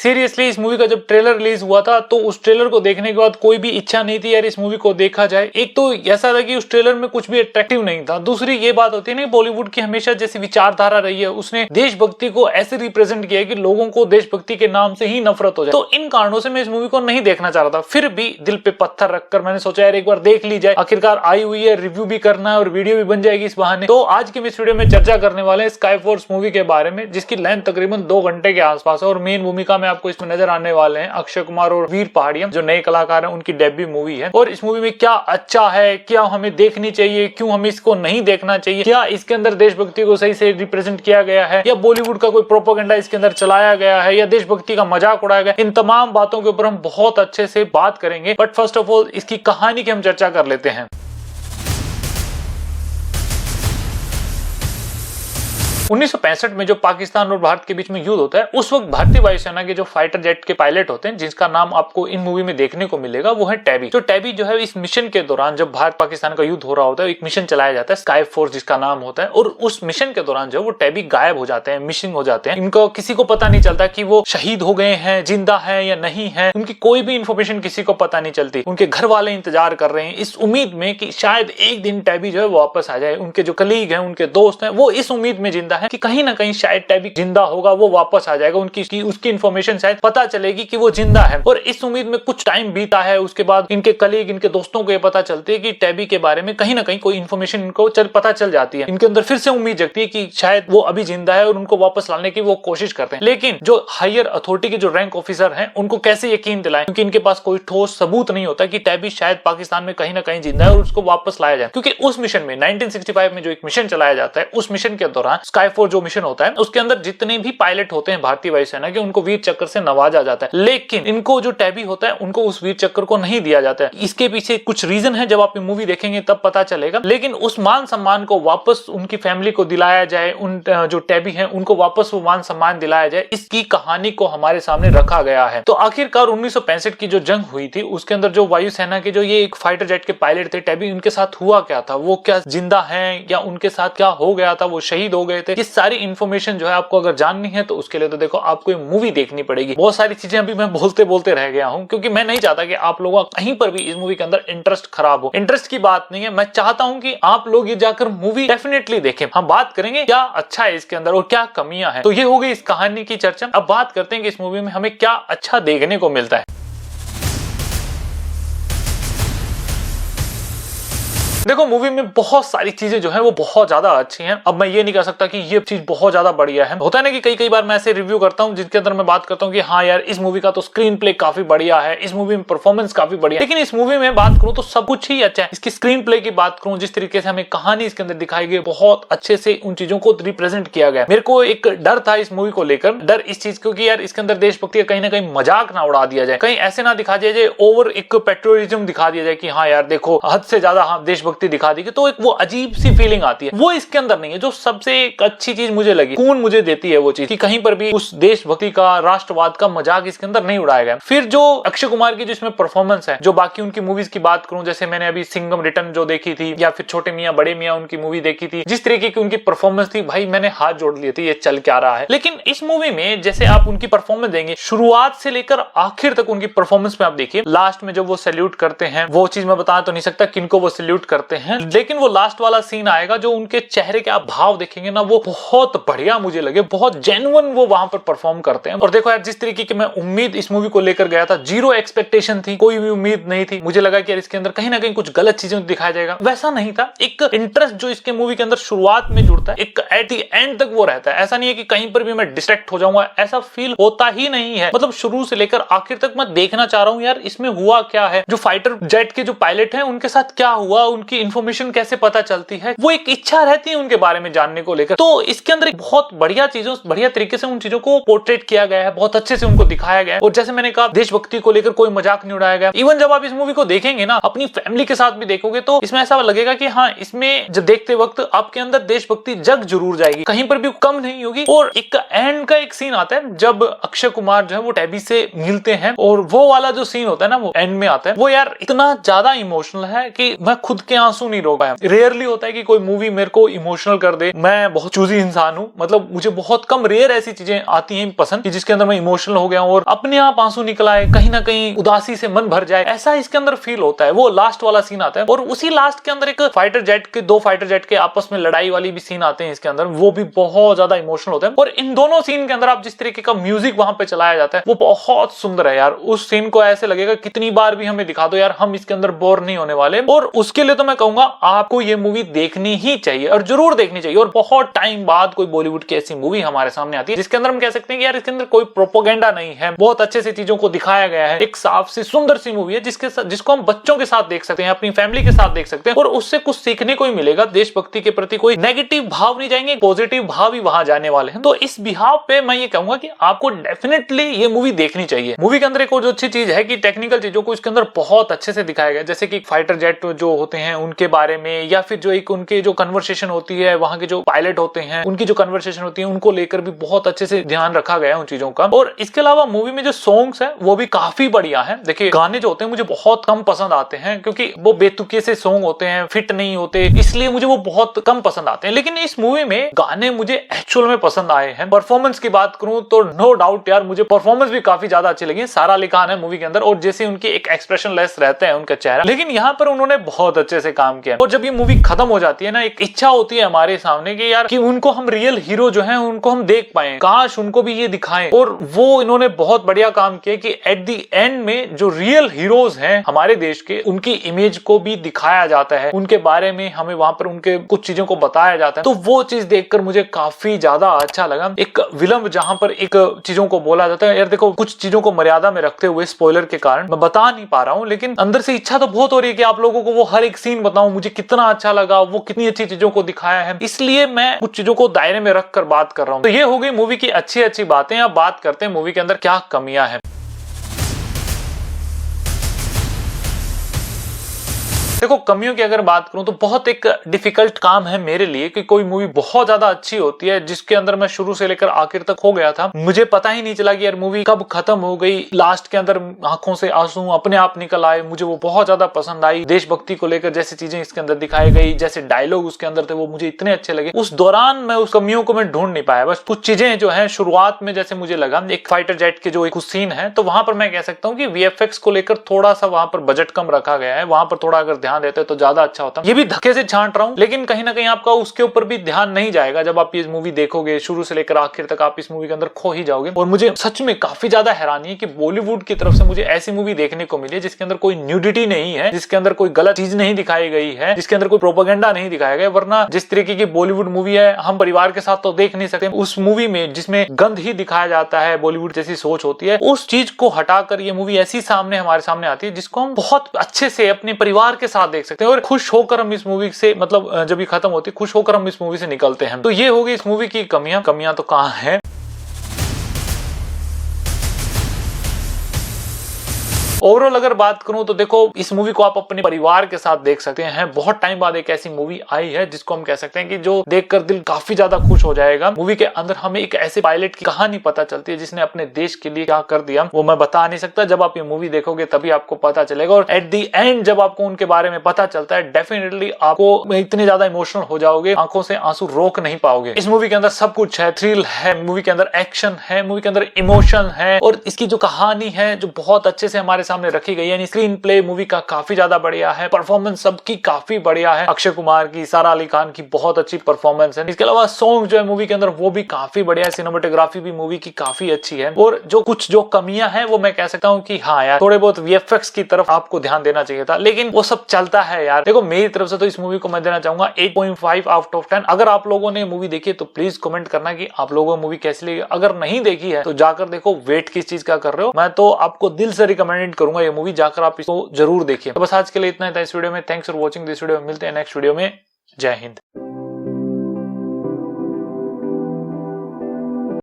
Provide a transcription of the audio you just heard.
Seriously इस movie का जब ट्रेलर रिलीज हुआ था तो उस ट्रेलर को देखने के बाद कोई भी इच्छा नहीं थी यार इस मूवी को देखा जाए। एक तो ऐसा था कि उस ट्रेलर में कुछ भी अट्रैक्टिव नहीं था, दूसरी ये बात होती है ना बॉलीवुड की हमेशा जैसी विचारधारा रही है उसने देशभक्ति को ऐसे रिप्रेजेंट किया कि लोगों को देशभक्ति के नाम से ही नफरत हो जाए। तो इन कारणों से मैं इस मूवी को नहीं देखना चाह रहा था, फिर भी दिल पे पत्थर रखकर मैंने सोचा यार एक बार देख ली जाए, आखिरकार आई हुई है, रिव्यू भी करना है और वीडियो भी बन जाएगी इस बहाने। तो आज की इस वीडियो में चर्चा करने वाले हैं स्काई फोर्स मूवी के बारे में, जिसकी लेंथ तकरीबन 2 घंटे के आसपास है और मेन भूमिका में आपको इसमें नजर आने वाले हैं अक्षय कुमार और वीर पहाड़िया जो नए कलाकार हैं, उनकी डेब्यू मूवी है। और इस मूवी में क्या अच्छा है, क्या हमें देखनी चाहिए, क्यों हमें इसको नहीं देखना चाहिए, क्या इसके अंदर देशभक्ति को सही से रिप्रेजेंट किया गया है या बॉलीवुड का कोई प्रोपेगेंडा इसके अंदर चलाया गया है या देशभक्ति का मजाक उड़ाया गया, इन तमाम बातों के ऊपर हम बहुत अच्छे से बात करेंगे। बट फर्स्ट ऑफ ऑल इसकी कहानी की हम चर्चा कर लेते हैं। 1965 में जो पाकिस्तान और भारत के बीच में युद्ध होता है उस वक्त भारतीय वायुसेना के जो फाइटर जेट के पायलट होते हैं जिसका नाम आपको इन मूवी में देखने को मिलेगा वो है टैबी। तो टैबी जो है इस मिशन के दौरान जब भारत पाकिस्तान का युद्ध हो रहा होता है एक मिशन चलाया जाता है स्काई फोर्स जिसका नाम होता है, और उस मिशन के दौरान जो वो टैबी गायब हो जाते हैं, मिसिंग हो जाते हैं। इनको किसी को पता नहीं चलता कि वो शहीद हो गए हैं, जिंदा है या नहीं है, उनकी कोई भी इंफॉर्मेशन किसी को पता नहीं चलती। उनके घर वाले इंतजार कर रहे हैं इस उम्मीद में कि शायद एक दिन टैबी जो है वापस आ जाए। उनके जो कलीग हैं, उनके दोस्त हैं, वो इस उम्मीद में जिंदा है कि कहीं ना कहीं शायद टैबी जिंदा होगा, वो वापस आ जाएगा, उसकी इंफॉर्मेशन शायद पता चलेगी कि वो जिंदा है। और इस उम्मीद में कुछ टाइम बीता है, उसके बाद इनके कलीग, इनके दोस्तों को ये पता चलती है कि टैबी के बारे में कहीं ना कहीं कोई इंफॉर्मेशन इनको पता चल जाती है। इनके अंदर फिर से उम्मीद जगती है कि शायद वो अभी जिंदा है और उनको वापस लाने की वो कोशिश करते हैं। लेकिन जो हायर अथॉरिटी के जो रैंक ऑफिसर हैं उनको कैसे यकीन दिलाएं, क्योंकि इनके पास कोई ठोस सबूत नहीं होता कि टैबी शायद पाकिस्तान में कहीं ना कहीं जिंदा है और उसको वापस लाया जाए। क्योंकि उस मिशन में 1965 में जो एक मिशन चलाया जाता है उस मिशन के दौरान स्काई फोर्स जो मिशन होता है उसके अंदर जितने भी पायलट होते हैं भारतीय वायुसेना के उनको वीर चक्र से नवाजा जाता है। लेकिन इनको जो टैबी होता है उनको उस वीर चक्र को नहीं दिया जाता है। इसके पीछे कुछ रीजन है, जब आप ये मूवी देखेंगे तब पता चलेगा। लेकिन उस मान सम्मान को वापस उनकी फैमिली को दिलाया जाए, उन जो टैबी हैं उनको वापस वो मान सम्मान दिलाया जाए, इसकी कहानी को हमारे सामने रखा गया है। तो आखिरकार 1965 की जो जंग हुई थी उसके अंदर जो वायुसेना के जो ये एक फाइटर जेट के पायलट थे टैबी, उनके साथ हुआ क्या था, वो क्या जिंदा है या उनके साथ क्या हो गया था, वो शहीद हो गए थे, ये सारी इंफॉर्मेशन जो है आपको अगर जाननी है तो उसके लिए तो देखो आपको ये मूवी देखनी पड़ेगी। बहुत सारी चीजें अभी मैं बोलते बोलते रह गया हूं क्योंकि मैं नहीं चाहता कि आप लोगों का कहीं पर भी इस मूवी के अंदर इंटरेस्ट खराब हो। इंटरेस्ट की बात नहीं है, मैं चाहता हूं कि आप लोग ये जाकर मूवी डेफिनेटली देखें। हम बात करेंगे क्या अच्छा है इसके अंदर और क्या कमियां हैं। तो ये हो गई इस कहानी की चर्चा। अब बात करते हैं कि इस मूवी में हमें क्या अच्छा देखने को मिलता है। देखो मूवी में बहुत सारी चीजें जो है वो बहुत ज्यादा अच्छी हैं। अब मैं ये नहीं कह सकता कि ये चीज बहुत ज्यादा बढ़िया है। होता है ना कि कई बार मैं ऐसे रिव्यू करता हूं जिसके अंदर मैं बात करता हूं कि हाँ यार इस मूवी का तो स्क्रीन प्ले काफी बढ़िया है, इस मूवी में परफॉर्मेंस काफी बढ़िया है। लेकिन इस मूवी में बात करूं तो सब कुछ ही अच्छा है। इसकी स्क्रीन प्ले की बात करूं, जिस तरीके से हमें कहानी इसके अंदर दिखाई गई, बहुत अच्छे से उन चीजों को रिप्रेजेंट किया गया। मेरे को एक डर था इस मूवी को लेकर, डर इस चीज क्योंकि यार इसके अंदर देशभक्ति का कहीं ना कहीं मजाक ना उड़ा दिया जाए, कहीं ऐसे ना दिखा दिया जाए, ओवर एक पेट्रियोटिज्म दिखा दिया जाए कि हाँ यार देखो हद से ज्यादा हाँ देशभक्ति दिखा दी, तो वो अजीब सी फीलिंग आती है, वो इसके अंदर नहीं है। जो सबसे एक अच्छी चीज मुझे लगी, खून मुझे देती है वो चीज कि कहीं पर भी उस देशभक्ति का, राष्ट्रवाद का मजाक इसके अंदर नहीं उड़ाया गया। फिर जो अक्षय कुमार की जो इसमें परफॉर्मेंस है, जो बाकी उनकी मूवीज की बात करूं, जैसे मैंने अभी सिंघम रिटर्न जो देखी थी या फिर छोटे मियां बड़े मियां उनकी मूवी देखी थी, जिस तरीके की उनकी परफॉर्मेंस थी भाई मैंने हाथ जोड़ लिए थे ये चल क्या रहा है। लेकिन इस मूवी में जैसे आप उनकी परफॉर्मेंस देंगे शुरुआत से लेकर आखिर तक उनकी परफॉर्मेंस में आप देखिए, लास्ट में जब वो सैल्यूट करते हैं, वो चीज मैं बता तो नहीं सकता किनको वो सैल्यूट करते हैं, लेकिन वो लास्ट वाला सीन आएगा जो उनके चेहरे के आप भाव देखेंगे ना वो बहुत बढ़िया मुझे लगे, बहुत जेन्युइन वो वहां पर परफॉर्म करते हैं। और देखो यार जिस तरीके की मैं उम्मीद इस मूवी को लेकर गया था, जीरो एक्सपेक्टेशन थी, कोई भी उम्मीद नहीं थी। मुझे लगा कि यार इसके अंदर कहीं ना कहीं कुछ गलत चीजें दिखाया जाएगा, वैसा नहीं था। एक इंटरेस्ट जो इसके मूवी के अंदर शुरुआत में जुड़ता है, एक एट द एंड तक वो रहता है। ऐसा नहीं है कि कहीं पर भी मैं डिस्ट्रैक्ट हो जाऊंगा, ऐसा फील होता ही नहीं है। मतलब शुरू से लेकर आखिर तक मैं देखना चाह रहा हूं यार इसमें हुआ क्या है, जो फाइटर जेट के जो पायलट हैं उनके साथ क्या हुआ, उनकी इंफॉर्मेशन कैसे पता चलती है, वो एक इच्छा रहती है उनके बारे में जानने को लेकर। तो इसके अंदर एक बहुत बढ़िया तरीके से उन चीजों को पोर्ट्रेट किया गया है, बहुत अच्छे से उनको दिखाया गया है। और जैसे मैंने कहा देशभक्ति को लेकर कोई मजाक नहीं उड़ाया गया। इवन जब आप इस मूवी को देखेंगे ना अपनी फैमिली के साथ भी देखोगे तो इसमें ऐसा लगेगा कि हाँ इसमें जब देखते वक्त आपके अंदर देशभक्ति जग जरूर जाएगी, कहीं पर भी कम नहीं होगी। और एक एंड का एक सीन आता है जब अक्षय कुमार जो है वो टैबी से मिलते हैं और वो वाला जो सीन होता है ना वो एंड में आता है, वो यार इतना ज्यादा इमोशनल है कि मैं खुद के आंसू नहीं रोक पाया। रेयरली होता है कि कोई मूवी मेरे को इमोशनल कर दे। मैं बहुत चूजी इंसान हूँ, मतलब मुझे बहुत कम रेयर ऐसी चीजें आती हैं पसंद कि जिसके अंदर मैं इमोशनल हो गया हूँ और अपने आप आंसू निकल आए, कहीं ना कहीं उदासी से मन भर जाए, ऐसा इसके अंदर फील होता है। वो लास्ट वाला सीन आता है और उसी लास्ट के अंदर एक दो फाइटर जेट के आपस में लड़ाई वाली भी सीन आते हैं इसके अंदर, वो भी बहुत ज्यादा इमोशनल होता है। और इन दोनों सीन के अंदर आप जिस तरीके का म्यूजिक वहां पे चलाया जाता है वो बहुत सुंदर है यार। उस सीन को ऐसे लगेगा कितनी बार भी हमें दिखा दो यार, हम इसके अंदर बोर नहीं होने वाले। और उसके लिए तो मैं कहूंगा आपको ये मूवी देखनी ही चाहिए और जरूर देखनी चाहिए। और बहुत टाइम बाद कोई बॉलीवुड की ऐसी मूवी हमारे सामने आती है जिसके अंदर हम कह सकते हैं कि यार इसके अंदर कोई प्रोपोगेंडा नहीं है, बहुत अच्छे से चीजों को दिखाया गया है। एक साफ सी सुंदर सी मूवी है जिसको हम बच्चों के साथ देख सकते हैं, अपनी फैमिली के साथ देख सकते हैं और उससे कुछ सीखने को ही मिलेगा। देशभक्ति के प्रति कोई नेगेटिव भाव नहीं जाएंगे, पॉजिटिव भाव ही वहां जाने वाले हैं। तो इस बिहाव पे मैं ये कहूंगा कि आपको डेफिनेटली ये मूवी देखनी चाहिए। मूवी के अंदर एक और जो अच्छी चीज है कि टेक्निकल चीजों को इसके अंदर बहुत अच्छे से दिखाया गया, जैसे कि फाइटर जेट जो होते हैं उनके बारे में, या फिर जो एक उनके जो कन्वर्सेशन होती है, वहां के जो पायलट होते हैं उनकी जो कन्वर्सेशन होती है, उनको लेकर भी बहुत अच्छे से ध्यान रखा गया है उन चीजों का। और इसके अलावा मूवी में जो सॉन्ग्स है वो भी काफी बढ़िया है। देखिए गाने जो होते हैं मुझे बहुत कम पसंद आते हैं क्योंकि वो बेतुके से सॉन्ग होते हैं, फिट नहीं होते, इसलिए मुझे वो बहुत कम पसंद आते हैं। लेकिन इस मूवी में गाने मुझे एक्चुअल में पसंद आए हैं। परफॉर्मेंस की बात करूं तो नो डाउट यार मुझे परफॉर्मेंस भी काफी ज्यादा अच्छी लगी। सारा अली खान है मूवी के अंदर और जैसे उनके एक एक्सप्रेशन लेस रहते हैं उनका चेहरा, लेकिन यहाँ पर उन्होंने बहुत अच्छे से काम किया। और जब ये मूवी खत्म हो जाती है ना, एक इच्छा होती है हमारे सामने कि यार कि उनको हम रियल हीरो जो है उनको हम देख पाए, काश उनको भी ये दिखाएं। और वो इन्होंने बहुत बढ़िया काम किया कि एट द एंड में जो रियल हीरोज हैं हमारे देश के, उनकी इमेज को भी दिखाया जाता है, उनके बारे में हमें वहां पर उनके कुछ चीजों को बताया जाता है। तो वो चीज देखकर मुझे काफी ज्यादा अच्छा लगा। एक विलंब जहां पर एक चीजों को बोला जाता है, यार देखो कुछ चीजों को मर्यादा में रखते हुए स्पॉइलर के कारण मैं बता नहीं पा रहा हूं, लेकिन अंदर से इच्छा तो बहुत हो रही है कि आप लोगों को वो हर एक सीन बताऊं, मुझे कितना अच्छा लगा, वो कितनी अच्छी चीजों को दिखाया है, इसलिए मैं कुछ चीजों को दायरे में रखकर बात कर रहा हूं। तो ये हो गई मूवी की अच्छी अच्छी बातें। अब बात करते हैं मूवी के अंदर क्या कमियां हैं। देखो कमियों की अगर बात करूं तो बहुत एक डिफिकल्ट काम है मेरे लिए कि कोई मूवी बहुत ज्यादा अच्छी होती है जिसके अंदर मैं शुरू से लेकर आखिर तक हो गया था, मुझे पता ही नहीं चला कि यार मूवी कब खत्म हो गई, लास्ट के अंदर आंखों से आंसू अपने आप निकल आए। मुझे वो बहुत ज्यादा पसंद आई, देशभक्ति को लेकर जैसी चीजें इसके अंदर दिखाई गई, जैसे डायलॉग उसके अंदर थे वो मुझे इतने अच्छे लगे। उस दौरान मैं उस कमियों को मैं ढूंढ नहीं पाया। बस कुछ चीजें जो है शुरुआत में जैसे मुझे लगा एक फाइटर जेट के जो कुछ सीन है तो वहां पर मैं कह सकता हूँ कि वीएफएक्स को लेकर थोड़ा सा वहां पर बजट कम रखा गया है, वहां पर थोड़ा अगर ध्यान देते तो ज्यादा अच्छा होता। ये भी धक्के से छांट रहा हूं, लेकिन कहीं ना कहीं आपका उसके ऊपर भी ध्यान नहीं जाएगा। जब आप ये मूवी देखोगे शुरू से लेकर आखिर तक आप इस मूवी के अंदर खो ही जाओगे। और मुझे सच में काफी ज्यादा हैरानी है कि बॉलीवुड की तरफ से मुझे ऐसी मूवी देखने को मिली है जिसके अंदर कोई न्यूडिटी नहीं है, जिसके अंदर कोई गलत चीज नहीं दिखाई गई है, जिसके अंदर कोई प्रोपेगेंडा नहीं दिखाया गया। वरना जिस तरीके की बॉलीवुड मूवी है हम परिवार के साथ तो देख नहीं सकते, उस मूवी में जिसमें गंद ही दिखाया जाता है, बॉलीवुड जैसी सोच होती है, उस चीज को हटाकर ये मूवी ऐसी सामने हमारे सामने आती है जिसको हम बहुत अच्छे से अपने परिवार के साथ देख सकते हैं और खुश होकर हम इस मूवी से, मतलब जब ये खत्म होती है खुश होकर हम इस मूवी से निकलते हैं। तो ये होगी इस मूवी की कमियां तो कहां है। ओवरऑल अगर बात करूं तो देखो इस मूवी को आप अपने परिवार के साथ देख सकते हैं। बहुत टाइम बाद एक ऐसी मूवी आई है जिसको हम कह सकते हैं कि जो देखकर दिल काफी ज्यादा खुश हो जाएगा। मूवी के अंदर हमें एक ऐसे पायलट की कहानी पता चलती है जिसने अपने देश के लिए क्या कर दिया, वो मैं बता नहीं सकता। जब आप ये मूवी देखोगे तभी आपको पता चलेगा और एट द एंड जब आपको उनके बारे में पता चलता है डेफिनेटली आपको इतने ज्यादा इमोशनल हो जाओगे, आंखों से आंसू रोक नहीं पाओगे। इस मूवी के अंदर सब कुछ है, थ्रिल है, मूवी के अंदर एक्शन है, मूवी के अंदर इमोशन है और इसकी जो कहानी है जो बहुत अच्छे से हमारे सामने रखी गई है। स्क्रीन प्ले मूवी का काफी ज्यादा बढ़िया है, परफॉर्मेंस सबकी काफी बढ़िया है, अक्षय कुमार की, सारा अली खान की बहुत अच्छी परफॉर्मेंस है। इसके अलावा सॉन्ग जो है मूवी के अंदर वो भी काफी बढ़िया है, सिनेमेटोग्राफी भी मूवी की काफी अच्छी है। और जो कमियां हैं वो मैं कह सकता हूँ कि हाँ यार थोड़े बहुत वीएफएक्स की तरफ आपको ध्यान देना चाहिए था, लेकिन वो सब चलता है यार। देखो मेरी तरफ से तो इस मूवी को मैं देना चाहूंगा 8.5 आउट ऑफ 10। अगर आप लोगों ने मूवी देखी तो प्लीज कमेंट करना कि आप लोगों को मूवी कैसी लगी। अगर नहीं देखी है तो जाकर देखो, वेट किस चीज का कर रहे हो। मैं तो आपको दिल से रिकमेंड करूंगा ये मूवी, जाकर आप इसको जरूर देखिए। तो बस आज के लिए इतना ही था इस वीडियो में। Thanks for watching this video. मिलते हैं नेक्स्ट वीडियो में। जय हिंद।